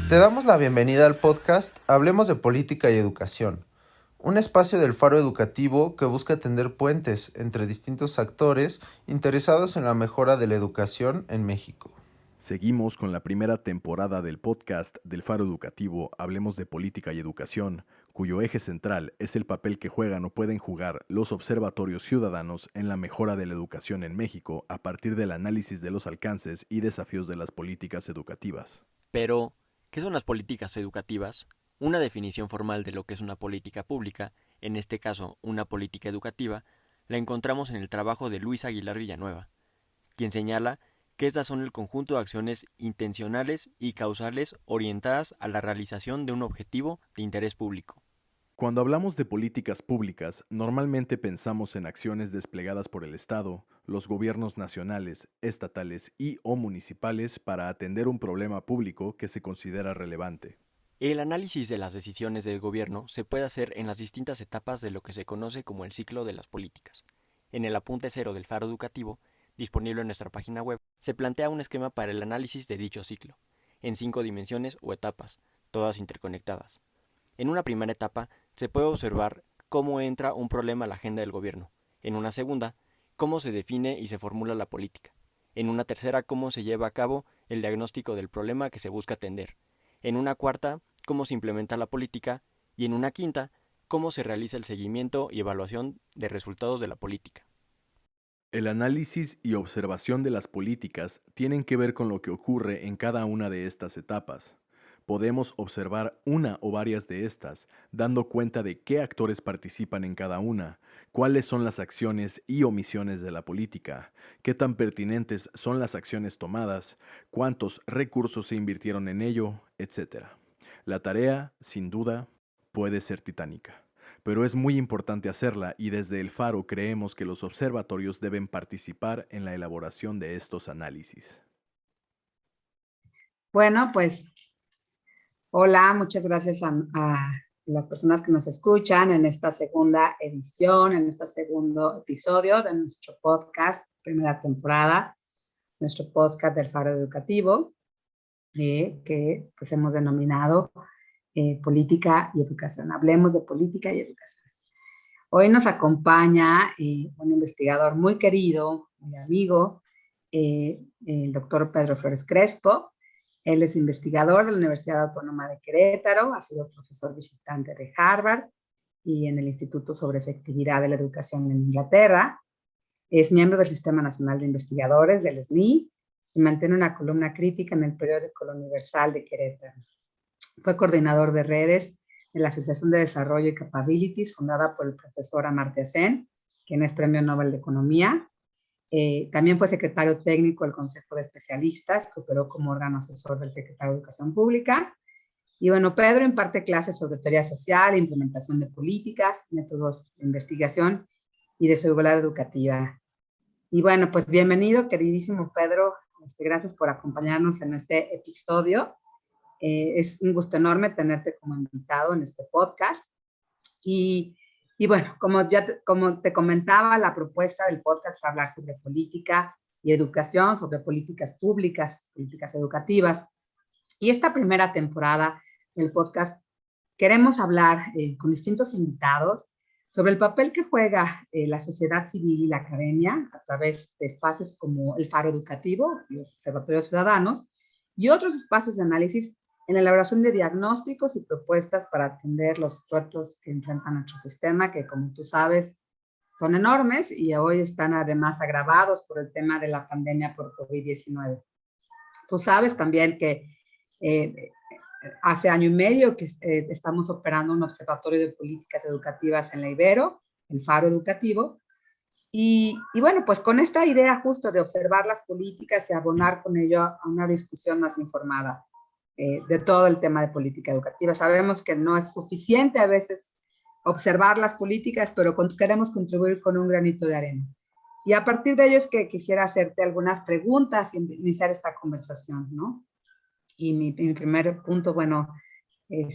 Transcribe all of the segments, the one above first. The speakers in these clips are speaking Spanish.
Te damos la bienvenida al podcast Hablemos de Política y Educación, un espacio del Faro Educativo que busca tender puentes entre distintos actores interesados en la mejora de la educación en México. Seguimos con la primera temporada del podcast del Faro Educativo Hablemos de Política y Educación, cuyo eje central es el papel que juegan o pueden jugar los observatorios ciudadanos en la mejora de la educación en México a partir del análisis de los alcances y desafíos de las políticas educativas. Pero, ¿qué son las políticas educativas? Una definición formal de lo que es una política pública, en este caso una política educativa, la encontramos en el trabajo de Luis Aguilar Villanueva, quien señala que estas son el conjunto de acciones intencionales y causales orientadas a la realización de un objetivo de interés público. Cuando hablamos de políticas públicas, normalmente pensamos en acciones desplegadas por el Estado, los gobiernos nacionales, estatales y o municipales para atender un problema público que se considera relevante. El análisis de las decisiones del gobierno se puede hacer en las distintas etapas de lo que se conoce como el ciclo de las políticas. En el apunte cero del Faro Educativo, disponible en nuestra página web, se plantea un esquema para el análisis de dicho ciclo, en 5 dimensiones o etapas, todas interconectadas. En una primera etapa, se puede observar cómo entra un problema a la agenda del gobierno. En una segunda, cómo se define y se formula la política. En una tercera, cómo se lleva a cabo el diagnóstico del problema que se busca atender. En una cuarta, cómo se implementa la política. Y en una quinta, cómo se realiza el seguimiento y evaluación de resultados de la política. El análisis y observación de las políticas tienen que ver con lo que ocurre en cada una de estas etapas. Podemos observar una o varias de estas, dando cuenta de qué actores participan en cada una, cuáles son las acciones y omisiones de la política, qué tan pertinentes son las acciones tomadas, cuántos recursos se invirtieron en ello, etc. La tarea, sin duda, puede ser titánica. Pero es muy importante hacerla y desde el Faro creemos que los observatorios deben participar en la elaboración de estos análisis. Bueno, pues hola, muchas gracias a las personas que nos escuchan en esta segunda edición, en este segundo episodio de nuestro podcast, primera temporada, nuestro podcast del Faro Educativo, que pues hemos denominado Política y Educación. Hablemos de política y educación. Hoy nos acompaña un investigador muy querido, muy amigo, el doctor Pedro Flores Crespo. Él es investigador de la Universidad Autónoma de Querétaro, ha sido profesor visitante de Harvard y en el Instituto sobre Efectividad de la Educación en Inglaterra. Es miembro del Sistema Nacional de Investigadores, del SNI, y mantiene una columna crítica en el periódico El Universal de Querétaro. Fue coordinador de redes de la Asociación de Desarrollo y Capabilities, fundada por el profesor Amartya Sen, quien es Premio Nobel de Economía. También fue secretario técnico del Consejo de Especialistas, que operó como órgano asesor del secretario de Educación Pública. Y bueno, Pedro imparte clases sobre teoría social, implementación de políticas, métodos de investigación y de seguridad educativa. Y bueno, pues bienvenido, queridísimo Pedro. Gracias por acompañarnos en este episodio. Es un gusto enorme tenerte como invitado en este podcast. Y bueno, como te comentaba, la propuesta del podcast es hablar sobre política y educación, sobre políticas públicas, políticas educativas. Y esta primera temporada del podcast queremos hablar con distintos invitados sobre el papel que juega la sociedad civil y la academia a través de espacios como el Faro Educativo y los observatorios ciudadanos y otros espacios de análisis en la elaboración de diagnósticos y propuestas para atender los retos que enfrenta nuestro sistema, que como tú sabes son enormes y hoy están además agravados por el tema de la pandemia por COVID-19. Tú sabes también que hace año y medio que estamos operando un observatorio de políticas educativas en la Ibero, el Faro Educativo, y bueno, pues con esta idea justo de observar las políticas y abonar con ello a una discusión más informada de todo el tema de política educativa. Sabemos que no es suficiente a veces observar las políticas, pero queremos contribuir con un granito de arena. Y a partir de ello es que quisiera hacerte algunas preguntas y iniciar esta conversación, ¿no? Y mi primer punto, bueno,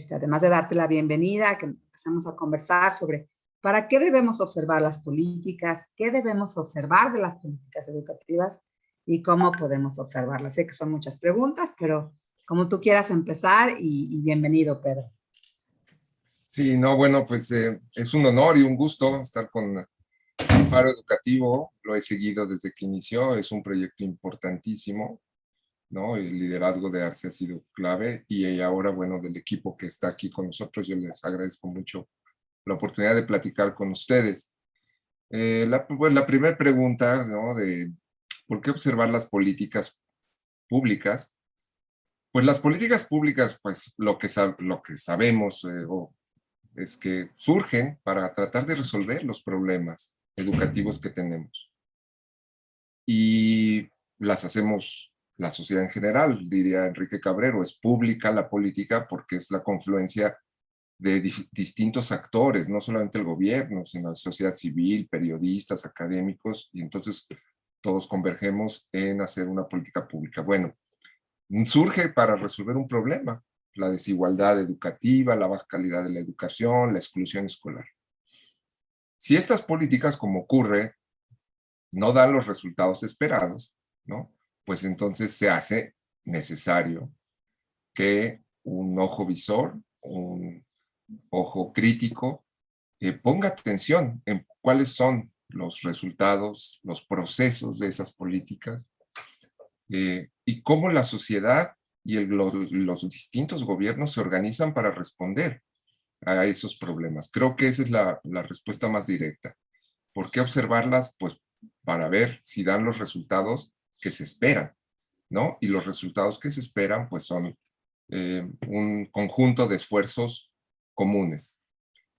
además de darte la bienvenida, que empezamos a conversar sobre para qué debemos observar las políticas, qué debemos observar de las políticas educativas y cómo podemos observarlas. Sé que son muchas preguntas, pero como tú quieras empezar y bienvenido, Pedro. Sí, no, bueno, pues es un honor y un gusto estar con el Faro Educativo. Lo he seguido desde que inició, es un proyecto importantísimo, ¿no? El liderazgo de Arce ha sido clave y ahora, bueno, del equipo que está aquí con nosotros, yo les agradezco mucho la oportunidad de platicar con ustedes. Pues, la primera pregunta, ¿no? De ¿por qué observar las políticas públicas? Pues las políticas públicas, pues lo que sabemos es que surgen para tratar de resolver los problemas educativos que tenemos. Y las hacemos la sociedad en general, diría Enrique Cabrero, es pública la política porque es la confluencia de distintos actores, no solamente el gobierno, sino la sociedad civil, periodistas, académicos, y entonces todos convergemos en hacer una política pública. Bueno, surge para resolver un problema, la desigualdad educativa, la baja calidad de la educación, la exclusión escolar. Si estas políticas, como ocurre, no dan los resultados esperados, ¿no? Pues entonces se hace necesario que un ojo visor, un ojo crítico, ponga atención en cuáles son los resultados, los procesos de esas políticas y cómo la sociedad y los distintos gobiernos se organizan para responder a esos problemas. Creo que esa es la respuesta más directa. ¿Por qué observarlas? Pues para ver si dan los resultados que se esperan, ¿no? Y los resultados que se esperan, pues son un conjunto de esfuerzos comunes.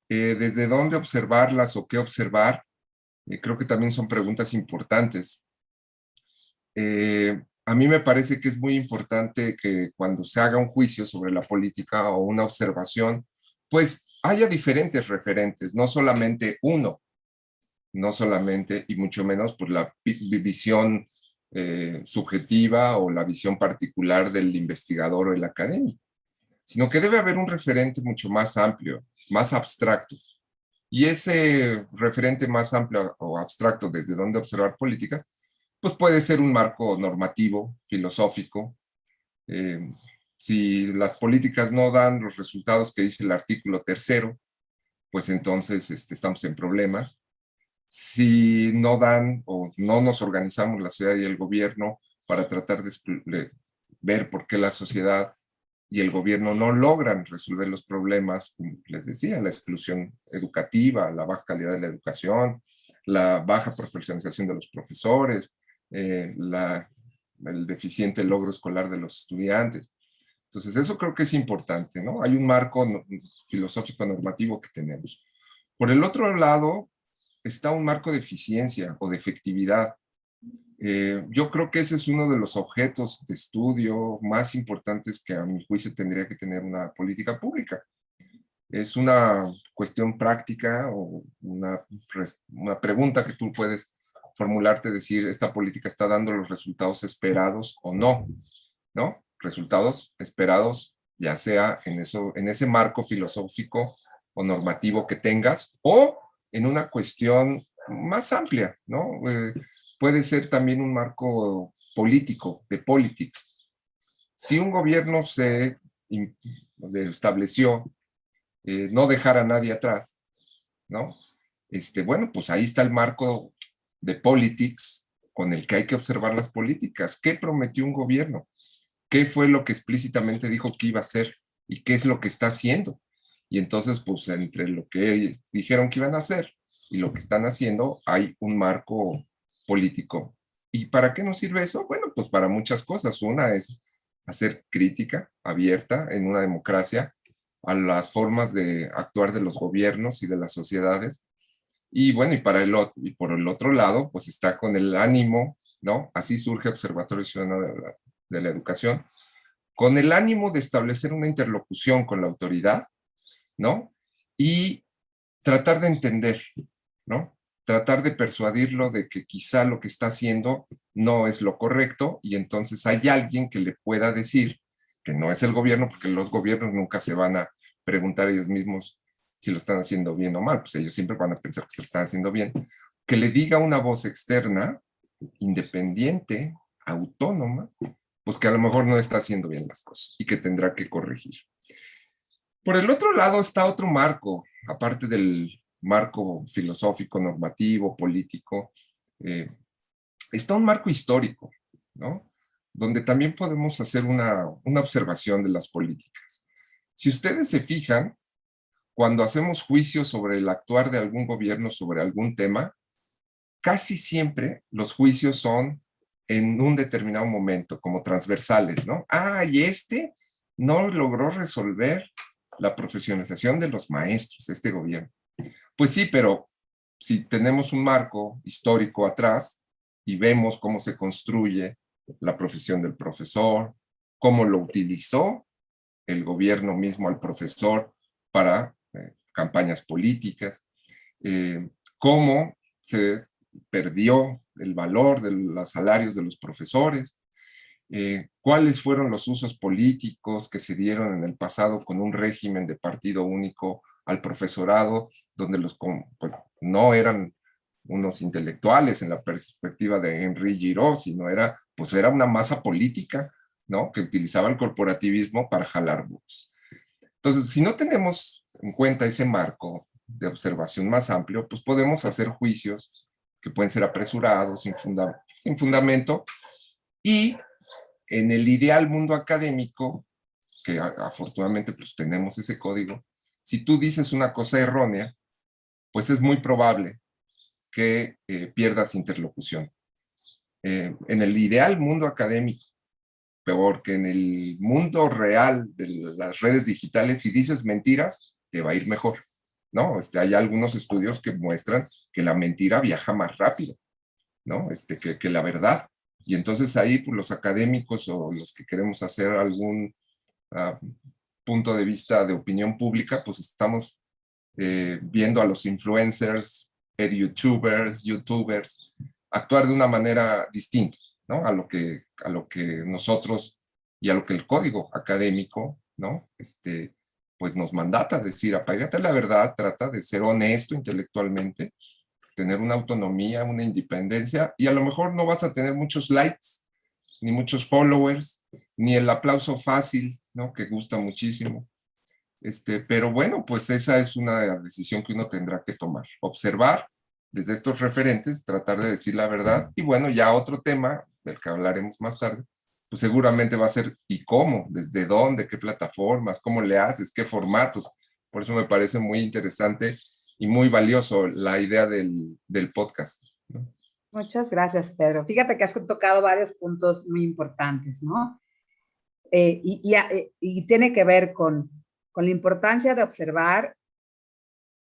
¿Desde dónde observarlas o qué observar? Creo que también son preguntas importantes. A mí me parece que es muy importante que cuando se haga un juicio sobre la política o una observación, pues haya diferentes referentes, no solamente uno, no solamente y mucho menos por la visión subjetiva o la visión particular del investigador o el académico, sino que debe haber un referente mucho más amplio, más abstracto. Y ese referente más amplio o abstracto desde donde observar políticas, pues puede ser un marco normativo, filosófico. Eh, si las políticas no dan los resultados que dice el artículo tercero, pues entonces estamos en problemas. Si no dan o no nos organizamos la sociedad y el gobierno para tratar de ver por qué la sociedad y el gobierno no logran resolver los problemas, como les decía, la exclusión educativa, la baja calidad de la educación, la baja profesionalización de los profesores, el deficiente logro escolar de los estudiantes. Entonces, eso creo que es importante, ¿no? Hay un marco filosófico normativo que tenemos. Por el otro lado, está un marco de eficiencia o de efectividad. Yo creo que ese es uno de los objetos de estudio más importantes que a mi juicio tendría que tener una política pública. Es una cuestión práctica o una pregunta que tú puedes formularte, decir, esta política está dando los resultados esperados o no, ¿no? Resultados esperados, ya sea en ese marco filosófico o normativo que tengas, o en una cuestión más amplia, ¿no? Puede ser también un marco político, de politics. Si un gobierno se estableció no dejar a nadie atrás, ¿no? Bueno, pues ahí está el marco de politics con el que hay que observar las políticas. ¿Qué prometió un gobierno? ¿Qué fue lo que explícitamente dijo que iba a hacer? ¿Y qué es lo que está haciendo? Y entonces, pues entre lo que dijeron que iban a hacer y lo que están haciendo, hay un marco político. ¿Y para qué nos sirve eso? Bueno, pues para muchas cosas. Una es hacer crítica abierta en una democracia a las formas de actuar de los gobiernos y de las sociedades. Y bueno, y por el otro lado, pues está con el ánimo, ¿no? Así surge Observatorio Ciudadano de la Educación, con el ánimo de establecer una interlocución con la autoridad, ¿no? Y tratar de entender, ¿no? Tratar de persuadirlo de que quizá lo que está haciendo no es lo correcto y entonces hay alguien que le pueda decir que no es el gobierno, porque los gobiernos nunca se van a preguntar ellos mismos si lo están haciendo bien o mal, pues ellos siempre van a pensar que se lo están haciendo bien, que le diga una voz externa, independiente, autónoma, pues que a lo mejor no está haciendo bien las cosas y que tendrá que corregir. Por el otro lado está otro marco, aparte del marco filosófico, normativo, político, eh, está un marco histórico, ¿no? Donde también podemos hacer una observación de las políticas. Si ustedes se fijan, cuando hacemos juicios sobre el actuar de algún gobierno sobre algún tema, casi siempre los juicios son en un determinado momento, como transversales, ¿no? Ah, y este no logró resolver la profesionalización de los maestros, este gobierno. Pues sí, pero si tenemos un marco histórico atrás y vemos cómo se construye la profesión del profesor, cómo lo utilizó el gobierno mismo al profesor para campañas políticas, cómo se perdió el valor de los salarios de los profesores, cuáles fueron los usos políticos que se dieron en el pasado con un régimen de partido único al profesorado, donde pues, no eran unos intelectuales en la perspectiva de Henry Giraud, sino pues era una masa política, ¿no? Que utilizaba el corporativismo para jalar votos. Entonces, si no tenemos en cuenta ese marco de observación más amplio, pues podemos hacer juicios que pueden ser apresurados, sin fundamento, y en el ideal mundo académico, que afortunadamente pues tenemos ese código, si tú dices una cosa errónea, pues es muy probable que pierdas interlocución. En el ideal mundo académico, peor que en el mundo real de las redes digitales, si dices mentiras, te va a ir mejor, ¿no? Hay algunos estudios que muestran que la mentira viaja más rápido, ¿no? Que la verdad. Y entonces ahí, pues, los académicos o los que queremos hacer algún punto de vista de opinión pública, pues estamos viendo a los influencers, youtubers, actuar de una manera distinta, ¿no? A lo que nosotros y a lo que el código académico, ¿no? Pues nos mandata decir, apégate a la verdad, trata de ser honesto intelectualmente, tener una autonomía, una independencia, y a lo mejor no vas a tener muchos likes, ni muchos followers, ni el aplauso fácil, ¿no? Que gusta muchísimo. Pero bueno, pues esa es una decisión que uno tendrá que tomar. Observar desde estos referentes, tratar de decir la verdad, y bueno, ya otro tema del que hablaremos más tarde, pues seguramente va a ser ¿y cómo? ¿Desde dónde? ¿Qué plataformas? ¿Cómo le haces? ¿Qué formatos? Por eso me parece muy interesante y muy valioso la idea del podcast, ¿no? Muchas gracias, Pedro. Fíjate que has tocado varios puntos muy importantes, ¿no? Y tiene que ver con la importancia de observar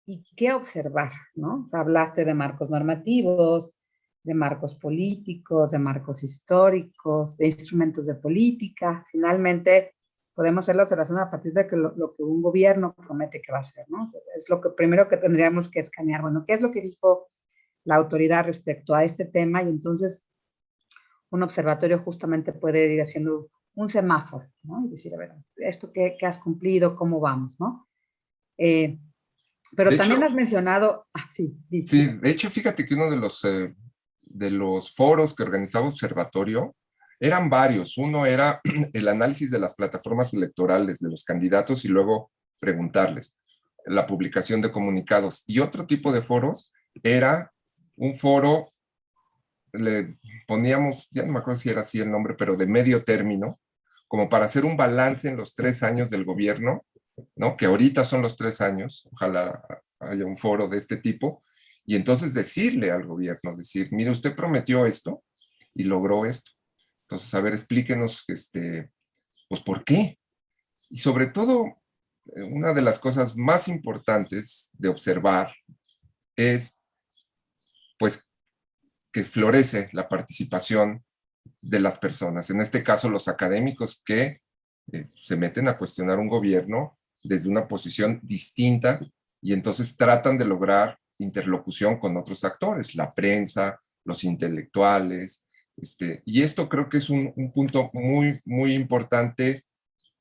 y qué observar, ¿no? O sea, hablaste de marcos normativos, de marcos políticos, de marcos históricos, de instrumentos de política. Finalmente, podemos hacer la observación a partir de lo que un gobierno promete que va a hacer, ¿no? O sea, es lo que primero que tendríamos que escanear. Bueno, ¿qué es lo que dijo la autoridad respecto a este tema? Y entonces un observatorio justamente puede ir haciendo un semáforo, ¿no? Y decir, a ver, ¿esto qué has cumplido? ¿Cómo vamos, no? Pero De también hecho, has mencionado, sí, de hecho, fíjate que uno de los foros que organizaba Observatorio eran varios. Uno era el análisis de las plataformas electorales de los candidatos y luego preguntarles, la publicación de comunicados. Y otro tipo de foros era un foro, le poníamos, ya no me acuerdo si era así el nombre, pero de medio término, como para hacer un balance en los 3 años del gobierno, ¿no? Que ahorita son los 3 años, ojalá haya un foro de este tipo, y entonces decirle al gobierno, decir, mire, usted prometió esto y logró esto. Entonces, a ver, explíquenos, pues, ¿por qué? Y sobre todo, una de las cosas más importantes de observar es, pues, que florece la participación de las personas, en este caso los académicos que se meten a cuestionar un gobierno desde una posición distinta y entonces tratan de lograr interlocución con otros actores, la prensa, los intelectuales, y esto creo que es un punto muy, muy importante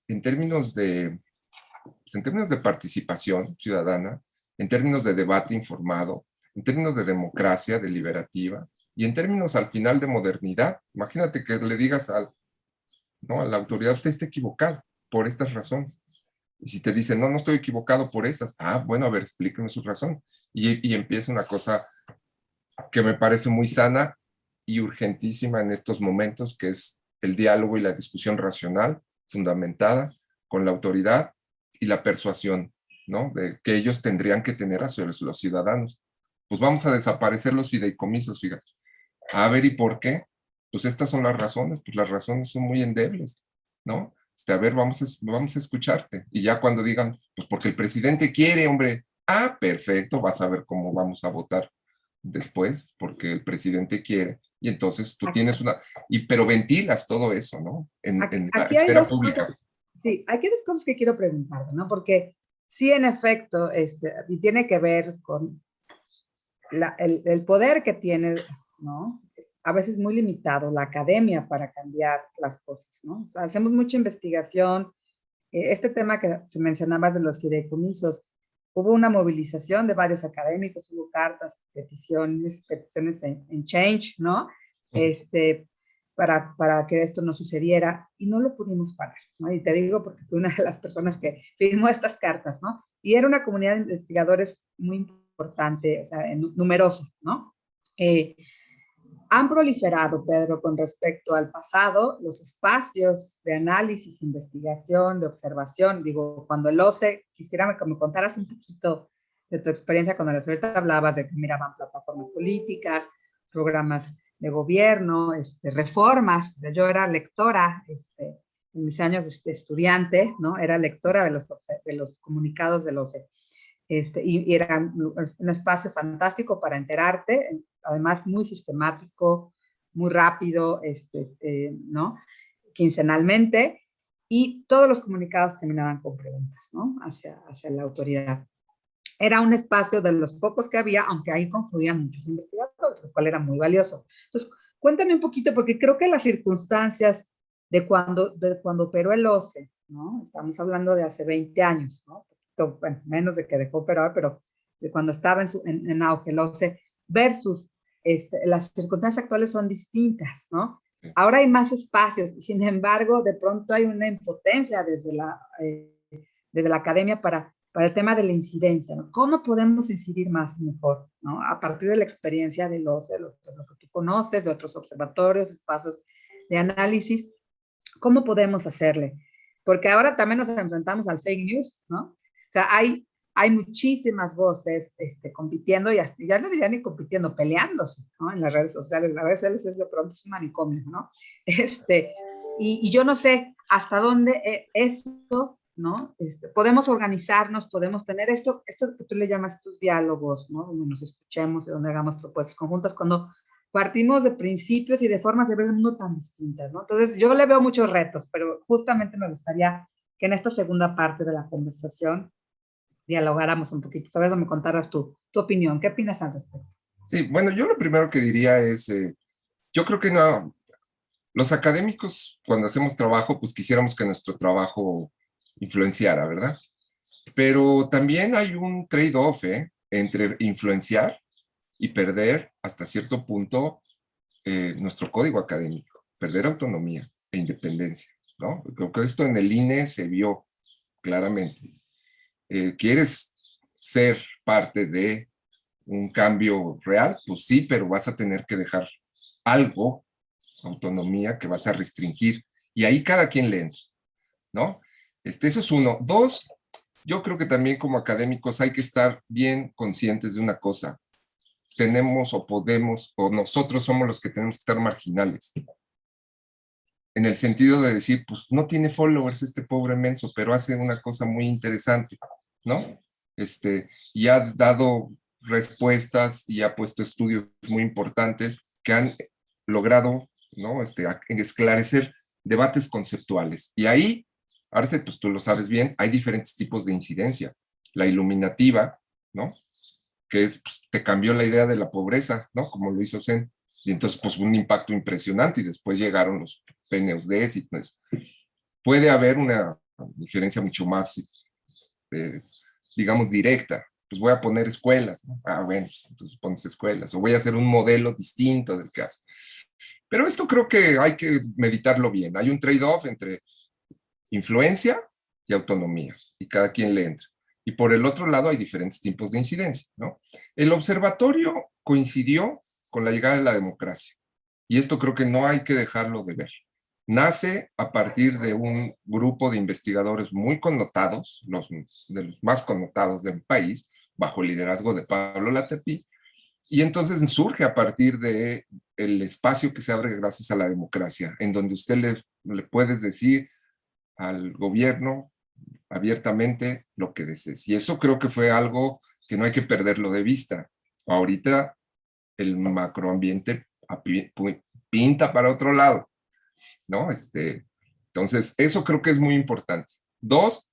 en términos pues, en términos de participación ciudadana, en términos de debate informado, en términos de democracia deliberativa y en términos al final de modernidad. Imagínate que le digas ¿no? A la autoridad, usted está equivocado por estas razones. Y si te dicen, no, no estoy equivocado por estas, bueno, a ver, explíqueme su razón. Y empieza una cosa que me parece muy sana y urgentísima en estos momentos, que es el diálogo y la discusión racional, fundamentada con la autoridad y la persuasión, ¿no? De que ellos tendrían que tener hacia los ciudadanos. Pues vamos a desaparecer los fideicomisos, fíjate. A ver, ¿y por qué? Pues estas son las razones, pues las razones son muy endebles, ¿no? A ver, vamos a escucharte. Y ya cuando digan, pues porque el presidente quiere, hombre, perfecto, vas a ver cómo vamos a votar después, porque el presidente quiere. Y entonces tú Aquí, tienes pero ventilas todo eso, ¿no? En la aquí hay esfera dos pública. cosas, sí, aquí hay dos cosas que quiero preguntarte, ¿no? Porque sí, en efecto, y tiene que ver con el poder que tiene, ¿no? A veces muy limitado la academia para cambiar las cosas, ¿no? O sea, hacemos mucha investigación. Este tema que se mencionaba de los fideicomisos, hubo una movilización de varios académicos, hubo cartas, peticiones en Change, ¿no? Para que esto no sucediera y no lo pudimos parar, ¿no? Y te digo porque fui una de las personas que firmó estas cartas, ¿no? Y era una comunidad de investigadores muy importante, o sea, numerosa, ¿no? Eh, Han proliferado, Pedro, con respecto al pasado, los espacios de análisis, investigación, de observación. Digo, cuando el OCE, quisiera que me contaras un poquito de tu experiencia cuando ahorita hablabas de que miraban plataformas políticas, programas de gobierno, reformas. Yo era lectora en mis años de estudiante, ¿no? Era lectora de los comunicados del OCE. Y era un espacio fantástico para enterarte, además muy sistemático, muy rápido, ¿no? Quincenalmente, y todos los comunicados terminaban con preguntas, ¿no? Hacia la autoridad. Era un espacio de los pocos que había, aunque ahí confluían muchos investigadores, lo cual era muy valioso. Entonces, cuéntame un poquito, porque creo que las circunstancias de cuando operó el OCE, ¿no? Estamos hablando de hace 20 años, ¿no? Bueno, menos de que dejó operar, pero de cuando estaba en auge el OCE, versus las circunstancias actuales son distintas, ¿no? Ahora hay más espacios, y sin embargo, de pronto hay una impotencia desde la academia para el tema de la incidencia, ¿no? ¿Cómo podemos incidir más y mejor, ¿no? A partir de la experiencia de lo que tú conoces, de otros observatorios, espacios de análisis, ¿cómo podemos hacerle? Porque ahora también nos enfrentamos al fake news, ¿no? O sea, hay muchísimas voces compitiendo, y ya no diría ni compitiendo, peleándose, ¿no? En las redes sociales. Las redes sociales es de pronto un manicomio, ¿no? Y yo no sé hasta dónde esto, ¿no? Podemos organizarnos, podemos tener esto que tú le llamas tus diálogos, ¿no? Donde nos escuchemos y donde hagamos propuestas conjuntas, cuando partimos de principios y de formas de ver el mundo tan distintas, ¿no? Entonces, yo le veo muchos retos, pero justamente me gustaría que en esta segunda parte de la conversación dialogáramos un poquito. Tal vez me contaras tu opinión. ¿Qué opinas al respecto? Sí, bueno, yo lo primero que diría es, yo creo que no, los académicos cuando hacemos trabajo, pues quisiéramos que nuestro trabajo influenciara, ¿verdad? Pero también hay un trade-off, entre influenciar y perder hasta cierto punto nuestro código académico, perder autonomía e independencia, ¿no? Creo que esto en el INE se vio claramente. ¿Quieres ser parte de un cambio real? Pues sí, pero vas a tener que dejar algo, autonomía, que vas a restringir. Y ahí cada quien le entra, ¿no? Eso es uno. Dos, yo creo que también como académicos hay que estar bien conscientes de una cosa. Tenemos o podemos, o nosotros somos los que tenemos que estar marginales. En el sentido de decir, pues no tiene followers este pobre menso, pero hace una cosa muy interesante, ¿no? Y ha dado respuestas y ha puesto estudios muy importantes que han logrado, ¿no? Esclarecer debates conceptuales. Y ahí, Arce, pues tú lo sabes bien, hay diferentes tipos de incidencia. La iluminativa, ¿no? Que es, pues, te cambió la idea de la pobreza, ¿no? Como lo hizo Zen. Y entonces, pues, un impacto impresionante. Y después llegaron los PNUDs y pues, puede haber una diferencia mucho más, digamos, directa. Pues voy a poner escuelas, ¿no? Bueno, pues, entonces pones escuelas. O voy a hacer un modelo distinto del caso. Pero esto creo que hay que meditarlo bien. Hay un trade-off entre influencia y autonomía, y cada quien le entra. Y por el otro lado hay diferentes tipos de incidencia, ¿no? El observatorio coincidió con la llegada de la democracia, y esto creo que no hay que dejarlo de ver. Nace a partir de un grupo de investigadores muy connotados, de los más connotados del país, bajo el liderazgo de Pablo Latapí, y entonces surge a partir de el espacio que se abre gracias a la democracia, en donde usted le puedes decir al gobierno abiertamente lo que desees. Y eso creo que fue algo que no hay que perderlo de vista. Ahorita el macroambiente pinta para otro lado, ¿no? Entonces, eso creo que es muy importante. Dos,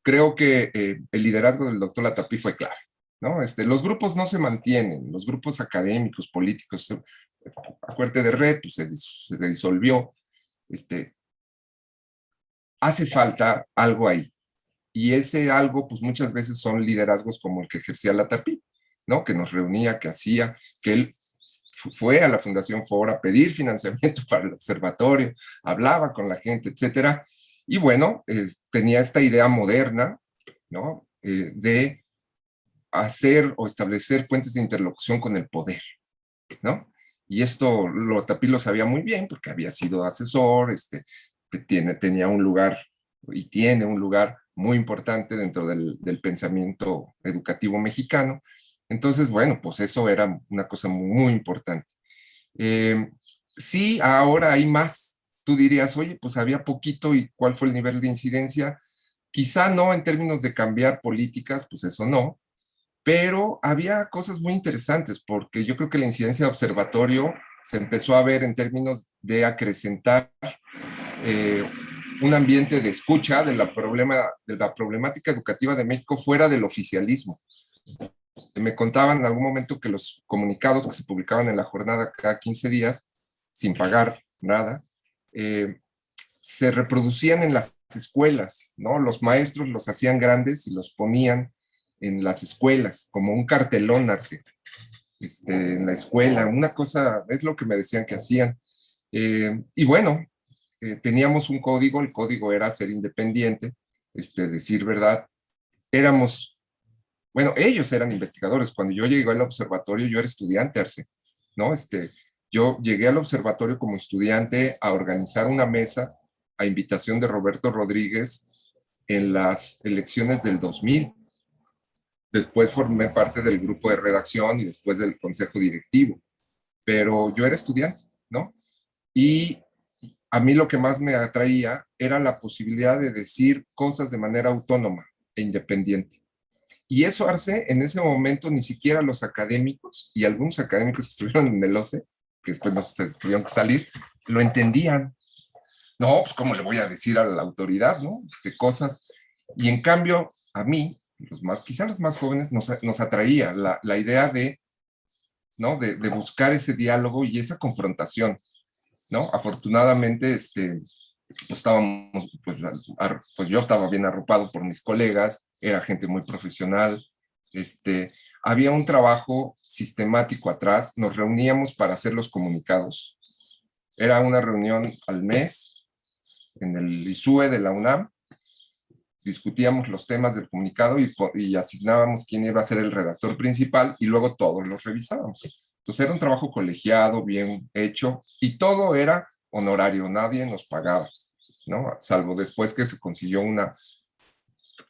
creo que el liderazgo del doctor Latapí fue claro, ¿no? Los grupos no se mantienen, los grupos académicos, políticos, acuérdate de Red, pues se disolvió, hace falta algo ahí. Y ese algo, pues muchas veces son liderazgos como el que ejercía Latapí, ¿no? Que nos reunía, que hacía, que él fue a la Fundación Fora a pedir financiamiento para el observatorio, hablaba con la gente, etcétera. Y bueno, tenía esta idea moderna, ¿no? De hacer o establecer puentes de interlocución con el poder, ¿no? Y esto Latapí lo sabía muy bien porque había sido asesor, tenía un lugar y tiene un lugar muy importante dentro del pensamiento educativo mexicano. Entonces, bueno, pues eso era una cosa muy importante. Sí, ahora hay más. Tú dirías, oye, pues había poquito y ¿cuál fue el nivel de incidencia? Quizá no en términos de cambiar políticas, pues eso no, pero había cosas muy interesantes porque yo creo que la incidencia de observatorio se empezó a ver en términos de acrecentar eh, un ambiente de escucha de la problemática educativa de México fuera del oficialismo. Me contaban en algún momento que los comunicados que se publicaban en la jornada cada 15 días, sin pagar nada, se reproducían en las escuelas, ¿no? Los maestros los hacían grandes y los ponían en las escuelas, como un cartelón, Arce, en la escuela, una cosa, es lo que me decían que hacían. Y bueno, teníamos un código, el código era ser independiente, decir verdad. Éramos, bueno, ellos eran investigadores. Cuando yo llegué al observatorio, yo era estudiante, Arce, ¿no? Yo llegué al observatorio como estudiante a organizar una mesa a invitación de Roberto Rodríguez en las elecciones del 2000. Después formé parte del grupo de redacción y después del consejo directivo, pero yo era estudiante, ¿no? Y a mí lo que más me atraía era la posibilidad de decir cosas de manera autónoma e independiente. Y eso, Arce, en ese momento ni siquiera los académicos y algunos académicos que estuvieron en el OCE, que después nos tuvieron que salir, lo entendían. No, pues cómo le voy a decir a la autoridad, ¿no? Cosas. Y en cambio, a mí, quizás los más jóvenes, nos atraía la idea de, ¿no? De buscar ese diálogo y esa confrontación, ¿no? Afortunadamente, pues estábamos, pues yo estaba bien arropado por mis colegas, era gente muy profesional, había un trabajo sistemático atrás, nos reuníamos para hacer los comunicados. Era una reunión al mes en el ISUE de la UNAM, discutíamos los temas del comunicado y asignábamos quién iba a ser el redactor principal y luego todos los revisábamos. Entonces era un trabajo colegiado, bien hecho, y todo era honorario, nadie nos pagaba, ¿no? Salvo después que se consiguió una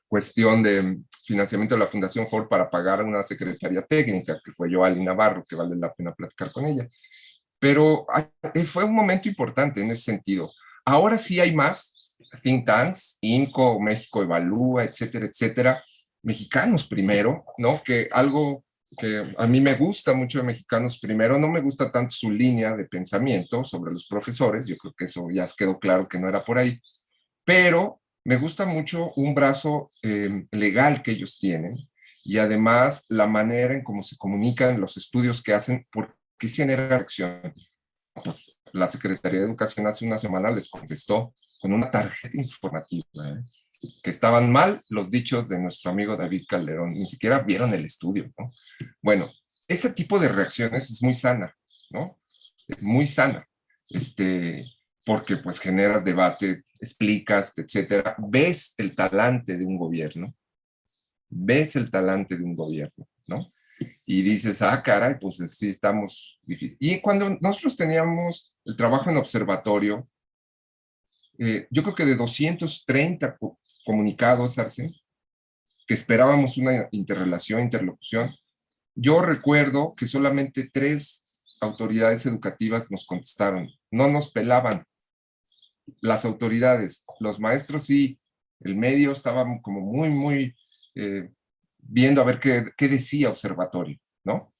cuestión de financiamiento de la Fundación Ford para pagar a una secretaría técnica, que fue Joali Navarro, que vale la pena platicar con ella. Pero fue un momento importante en ese sentido. Ahora sí hay más think tanks, INCO, México Evalúa, etcétera, etcétera. Mexicanos primero, ¿no? Que algo que a mí me gusta mucho de Mexicanos primero, no me gusta tanto su línea de pensamiento sobre los profesores, yo creo que eso ya quedó claro que no era por ahí, pero me gusta mucho un brazo legal que ellos tienen y además la manera en cómo se comunican, los estudios que hacen, porque genera reacción. Pues la Secretaría de Educación hace una semana les contestó con una tarjeta informativa, que estaban mal los dichos de nuestro amigo David Calderón, ni siquiera vieron el estudio, ¿no? Bueno, ese tipo de reacciones es muy sana, ¿no? es muy sana, porque pues generas debate, explicas, etcétera, ves el talante de un gobierno, ¿no? Y dices, ah, caray, pues sí estamos difíciles. Y cuando nosotros teníamos el trabajo en observatorio, yo creo que de 230 comunicados, Arce, que esperábamos una interrelación, interlocución, yo recuerdo que solamente 3 autoridades educativas nos contestaron, no nos pelaban. Las autoridades, los maestros sí, el medio estaba como muy viendo a ver qué decía observatorio, ¿no?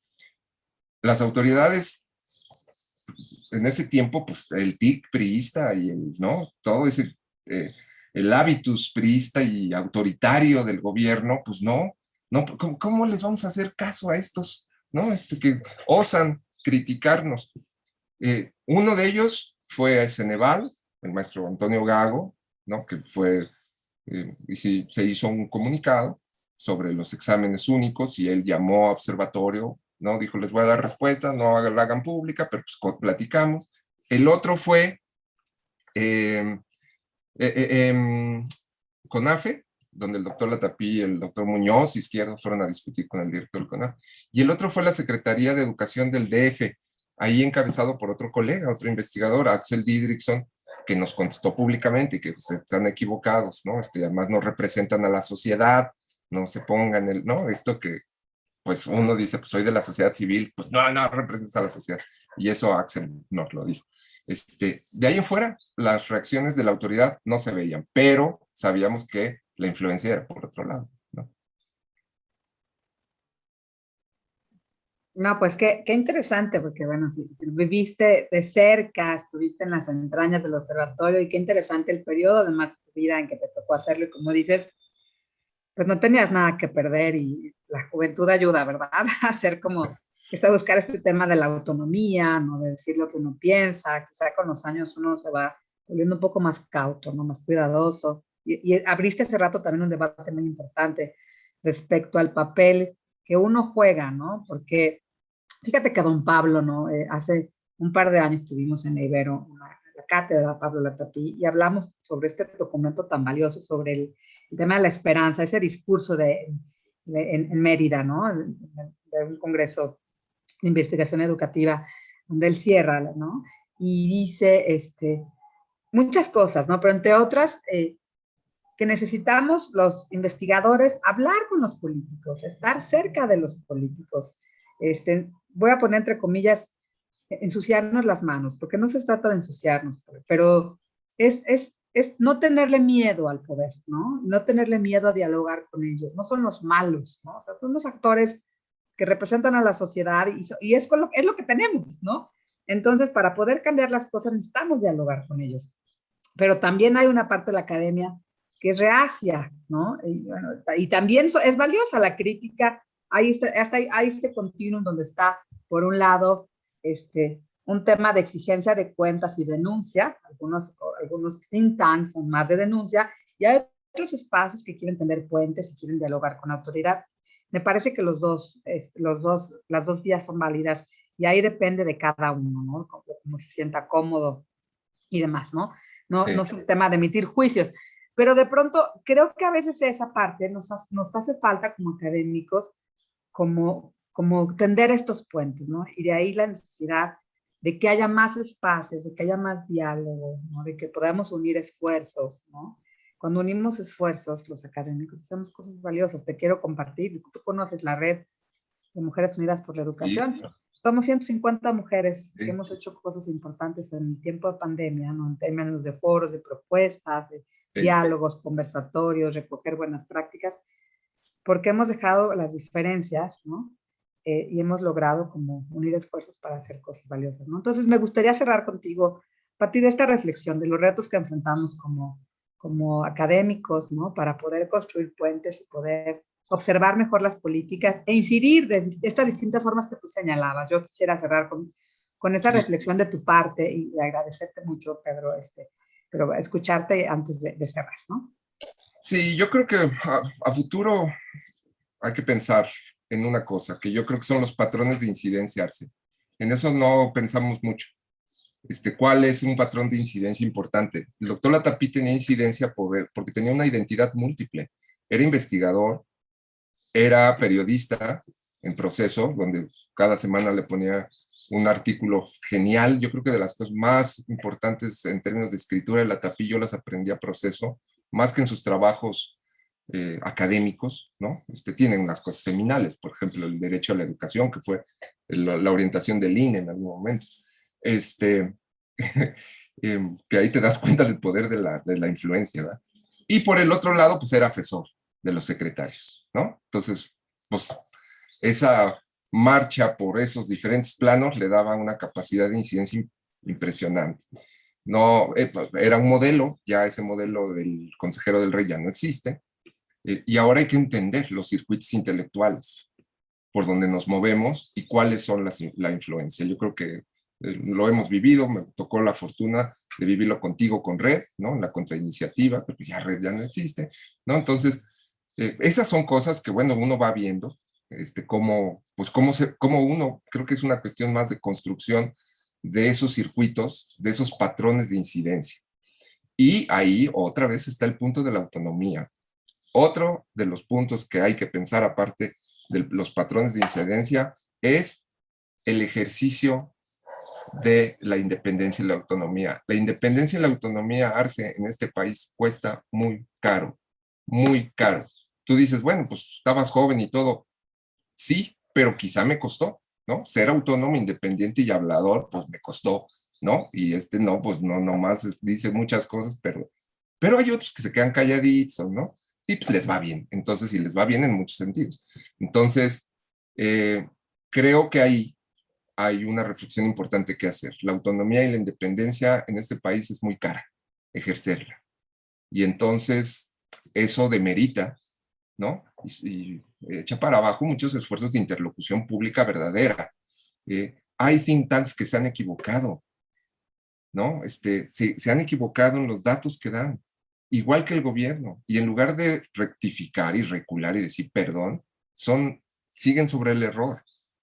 Las autoridades en ese tiempo, pues el TIC priista y ¿no? Todo ese, el hábitus priista y autoritario del gobierno, pues no, ¿cómo les vamos a hacer caso a estos, ¿no? Que osan criticarnos. Uno de ellos fue a Ceneval, el maestro Antonio Gago, ¿no? Que fue, y se hizo un comunicado sobre los exámenes únicos y él llamó a observatorio, ¿no? Dijo, les voy a dar respuesta, no la hagan pública, pero pues platicamos. El otro fue CONAFE, donde el doctor Latapí y el doctor Muñoz Izquierdo fueron a discutir con el director del CONAFE. Y el otro fue la Secretaría de Educación del DF, ahí encabezado por otro colega, otro investigador, Axel Didrikson, que nos contestó públicamente que pues, están equivocados, ¿no? Además no representan a la sociedad, no se pongan ¿no? Esto que pues uno dice, pues soy de la sociedad civil, pues no representas a la sociedad. Y eso Axel nos lo dijo. De ahí en fuera, las reacciones de la autoridad no se veían, pero sabíamos que la influencia era por otro lado, ¿no? No, pues qué interesante, porque bueno, si viviste de cerca, estuviste en las entrañas del observatorio y qué interesante el periodo además de tu vida en que te tocó hacerlo y como dices, pues no tenías nada que perder y la juventud ayuda, ¿verdad? A hacer como, buscar este tema de la autonomía, ¿no? De decir lo que uno piensa, quizá con los años uno se va volviendo un poco más cauto, ¿no? Más cuidadoso. Y abriste hace rato también un debate muy importante respecto al papel que uno juega, ¿no? Porque fíjate que don Pablo, ¿no? Hace un par de años estuvimos en la Ibero, la cátedra Pablo Latapí, y hablamos sobre este documento tan valioso, sobre el tema de la esperanza, ese discurso en Mérida, ¿no? De un congreso de investigación educativa, donde él cierra, ¿no? Y dice muchas cosas, ¿no? Pero entre otras, que necesitamos los investigadores hablar con los políticos, estar cerca de los políticos. Voy a poner entre comillas, ensuciarnos las manos, porque no se trata de ensuciarnos, pero es no tenerle miedo al poder, ¿no? No tenerle miedo a dialogar con ellos. No son los malos, ¿no? O sea, son los actores que representan a la sociedad y es lo que tenemos, ¿no? Entonces, para poder cambiar las cosas necesitamos dialogar con ellos. Pero también hay una parte de la academia que es reacia, ¿no? Y, bueno, y también es valiosa la crítica. Hay este continuum donde está, por un lado, un tema de exigencia de cuentas y denuncia, algunos think tanks son más de denuncia, y hay otros espacios que quieren tender puentes y quieren dialogar con autoridad. Me parece que las dos vías son válidas, y ahí depende de cada uno, ¿no? Cómo se sienta cómodo y demás, ¿no? No, sí. No es el tema de emitir juicios, pero de pronto creo que a veces esa parte nos hace falta como académicos, como tender estos puentes, ¿no? Y de ahí la necesidad de que haya más espacios, de que haya más diálogo, ¿no? De que podamos unir esfuerzos, ¿no? Cuando unimos esfuerzos, los académicos hacemos cosas valiosas. Te quiero compartir, tú conoces la red de Mujeres Unidas por la Educación. Sí. Somos 150 mujeres que hemos hecho cosas importantes en el tiempo de pandemia, ¿no? En términos de foros, de propuestas, de diálogos, conversatorios, recoger buenas prácticas, porque hemos dejado las diferencias, ¿no? Y hemos logrado como unir esfuerzos para hacer cosas valiosas, ¿no? Entonces me gustaría cerrar contigo a partir de esta reflexión de los retos que enfrentamos como académicos, ¿no? Para poder construir puentes y poder observar mejor las políticas e incidir de estas distintas formas que tú señalabas. Yo quisiera cerrar con esa reflexión de tu parte y agradecerte mucho, Pedro, pero escucharte antes de cerrar, ¿no? Sí, yo creo que a futuro hay que pensar en una cosa, que yo creo que son los patrones de incidencia, Arce. En eso no pensamos mucho. ¿Cuál es un patrón de incidencia importante? El doctor Latapí tenía incidencia porque tenía una identidad múltiple. Era investigador, era periodista en proceso, donde cada semana le ponía un artículo genial. Yo creo que de las cosas más importantes en términos de escritura de Latapí, yo las aprendí a proceso, más que en sus trabajos académicos, ¿no? Tienen unas cosas seminales, por ejemplo, el derecho a la educación, que fue la orientación del INE en algún momento. Que ahí te das cuenta del poder de la influencia, ¿verdad? Y por el otro lado, pues era asesor de los secretarios, ¿no? Entonces, pues esa marcha por esos diferentes planos le daba una capacidad de incidencia impresionante. No, era un modelo, ya ese modelo del consejero del rey ya no existe, y ahora hay que entender los circuitos intelectuales por donde nos movemos y cuáles son la influencia. Yo creo que lo hemos vivido, me tocó la fortuna de vivirlo contigo con Red, ¿no? En la contrainiciativa, pero ya Red ya no existe, ¿no? Entonces, esas son cosas que, bueno, uno va viendo, cómo uno, creo que es una cuestión más de construcción de esos circuitos, de esos patrones de incidencia. Y ahí otra vez está el punto de la autonomía. Otro de los puntos que hay que pensar, aparte de los patrones de incidencia, es el ejercicio de la independencia y la autonomía. La independencia y la autonomía, Arce, en este país cuesta muy caro, muy caro. Tú dices, bueno, pues estabas joven y todo. Sí, pero quizá me costó, ¿no? Ser autónomo, independiente y hablador, pues me costó, ¿no? Y no, pues no, nomás dice muchas cosas, pero hay otros que se quedan calladitos, ¿no? Y pues les va bien, entonces, y les va bien en muchos sentidos. Entonces, creo que ahí hay una reflexión importante que hacer. La autonomía y la independencia en este país es muy cara, ejercerla. Y entonces, eso demerita, ¿no? Y echa para abajo muchos esfuerzos de interlocución pública verdadera. Hay think tanks que se han equivocado, ¿no? Se han equivocado en los datos que dan, igual que el gobierno, y en lugar de rectificar y recular y decir perdón, siguen sobre el error.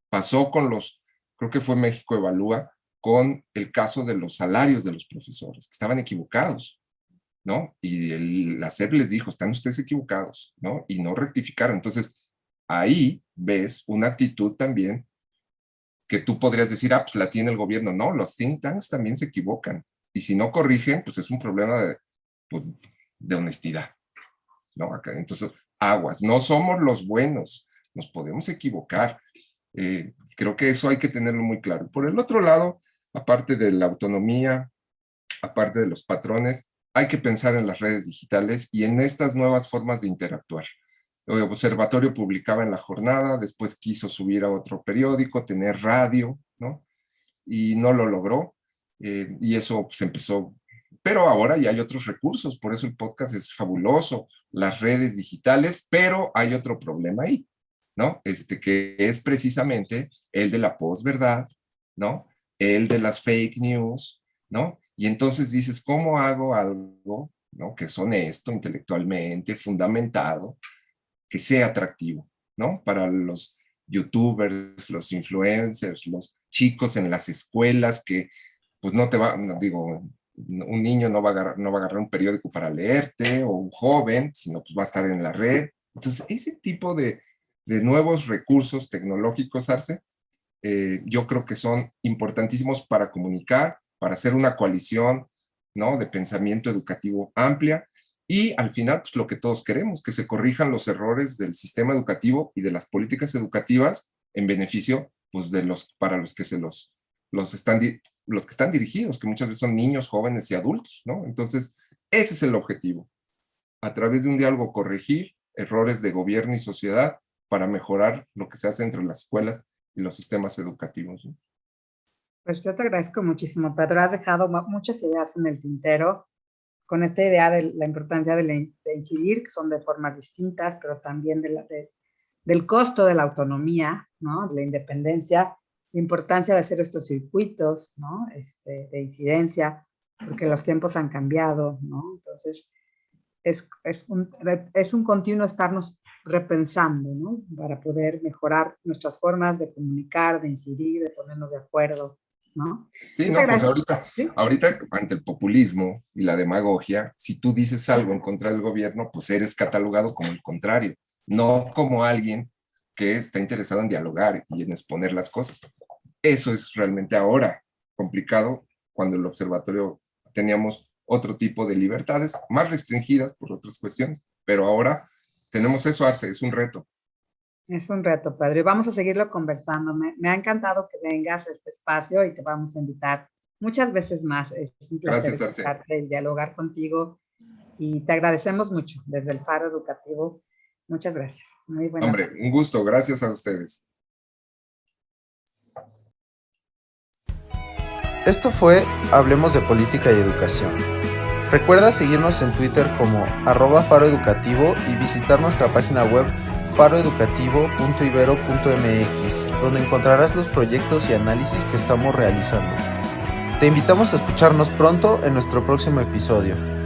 Pasó con creo que fue México Evalúa, con el caso de los salarios de los profesores, que estaban equivocados, ¿no? Y la SEP les dijo, están ustedes equivocados, ¿no? Y no rectificaron. Entonces, ahí ves una actitud también que tú podrías decir, pues la tiene el gobierno. No, los think tanks también se equivocan. Y si no corrigen, pues es un problema pues, de honestidad, ¿no? Entonces, aguas, no somos los buenos, nos podemos equivocar. Creo que eso hay que tenerlo muy claro. Por el otro lado, aparte de la autonomía, aparte de los patrones, hay que pensar en las redes digitales y en estas nuevas formas de interactuar. El Observatorio publicaba en La Jornada, después quiso subir a otro periódico, tener radio, ¿no? Y no lo logró, y eso pues empezó. Pero ahora ya hay otros recursos, por eso el podcast es fabuloso, las redes digitales, pero hay otro problema ahí, ¿no? Que es precisamente el de la posverdad, ¿no? El de las fake news, ¿no? Y entonces dices, ¿cómo hago algo, ¿no? Que es honesto, intelectualmente, fundamentado, que sea atractivo, ¿no? Para los youtubers, los influencers, los chicos en las escuelas que, pues no te va, no, digo, un niño no va a agarrar un periódico para leerte, o un joven, sino pues va a estar en la red. Entonces, ese tipo de nuevos recursos tecnológicos, Arce, yo creo que son importantísimos para comunicar, para hacer una coalición, ¿no? De pensamiento educativo amplia y al final, pues lo que todos queremos, que se corrijan los errores del sistema educativo y de las políticas educativas en beneficio, pues, para los que los que están dirigidos, que muchas veces son niños, jóvenes y adultos, ¿no? Entonces, ese es el objetivo. A través de un diálogo corregir errores de gobierno y sociedad para mejorar lo que se hace entre las escuelas y los sistemas educativos, ¿no? Pues yo te agradezco muchísimo, Pedro. Has dejado muchas ideas en el tintero con esta idea de la importancia de incidir, que son de formas distintas, pero también del costo de la autonomía, ¿no? De la independencia, la importancia de hacer estos circuitos, ¿no? De incidencia, porque los tiempos han cambiado, ¿no? Entonces, es un continuo estarnos repensando, ¿no? Para poder mejorar nuestras formas de comunicar, de incidir, de ponernos de acuerdo, ¿no? Sí, Muchas no, pues gracias. ¿Sí? ahorita ante el populismo y la demagogia, si tú dices algo en contra del gobierno, pues eres catalogado como el contrario, no como alguien que está interesado en dialogar y en exponer las cosas. Eso es realmente ahora complicado cuando el observatorio teníamos otro tipo de libertades, más restringidas por otras cuestiones, pero ahora tenemos eso, Arce, es un reto. Es un reto, Pedro, y vamos a seguirlo conversando. Me ha encantado que vengas a este espacio y te vamos a invitar muchas veces más. Es un placer Gracias, Arce. escucharte y dialogar contigo y te agradecemos mucho desde el Faro Educativo. Muchas gracias. Muy buena Hombre, tarde. un gusto, gracias a ustedes. Esto fue Hablemos de Política y Educación. Recuerda seguirnos en Twitter como @faroeducativo y visitar nuestra página web faroeducativo.ibero.mx, donde encontrarás los proyectos y análisis que estamos realizando. Te invitamos a escucharnos pronto en nuestro próximo episodio.